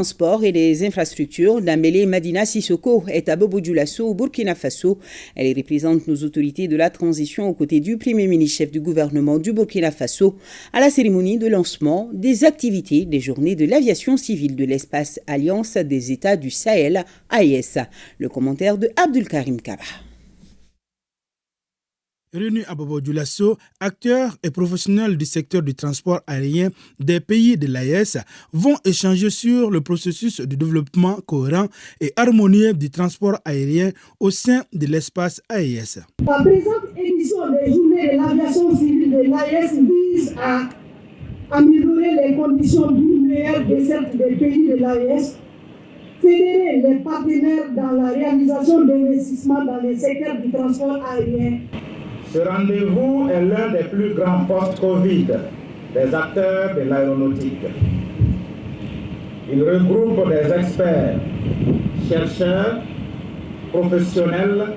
Transport et des infrastructures, Dambélé Madina Sissoko est à Bobo Dioulasso au Burkina Faso. Elle représente nos autorités de la transition aux côtés du Premier ministre-chef du gouvernement du Burkina Faso à la cérémonie de lancement des activités des journées de l'aviation civile de l'espace Alliance des États du Sahel, AES. Le commentaire de Abdul Karim Kaba. Réunis à Bobo Dioulasso, acteurs et professionnels du secteur du transport aérien des pays de l'AES vont échanger sur le processus de développement cohérent et harmonieux du transport aérien au sein de l'espace AES. La présente édition des journées de l'aviation civile de l'AES vise à améliorer les conditions d'une meilleure desserte des pays de l'AES, fédérer les partenaires dans la réalisation d'investissements dans les secteurs du transport aérien. Ce rendez-vous est l'un des plus grands post-Covid des acteurs de l'aéronautique. Il regroupe des experts, chercheurs, professionnels,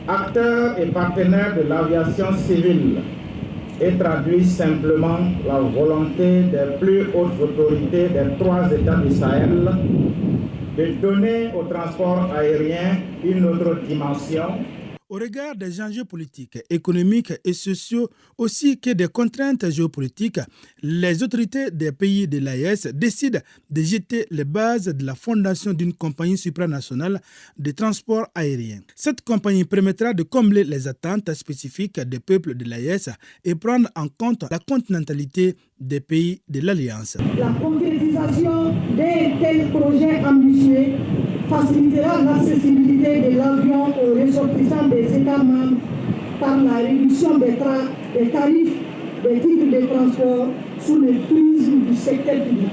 acteurs et partenaires de l'aviation civile et traduit simplement la volonté des plus hautes autorités des 3 États du Sahel de donner au transport aérien une autre dimension. Au regard des enjeux politiques, économiques et sociaux, aussi que des contraintes géopolitiques, les autorités des pays de l'AES décident de jeter les bases de la fondation d'une compagnie supranationale de transport aérien. Cette compagnie permettra de combler les attentes spécifiques des peuples de l'AES et prendre en compte la continentalité des pays de l'Alliance. La concrétisation d'un tel projet ambitieux facilitera l'accessibilité de l'avion aux ressortissants des États membres par la réduction des tarifs des titres de transport sous le prisme du secteur public.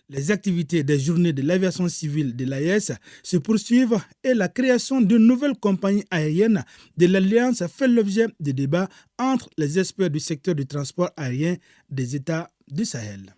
Les activités des journées de l'aviation civile de l'AES se poursuivent et la création d'une nouvelle compagnie aérienne de l'Alliance fait l'objet de débats entre les experts du secteur du transport aérien des États du Sahel.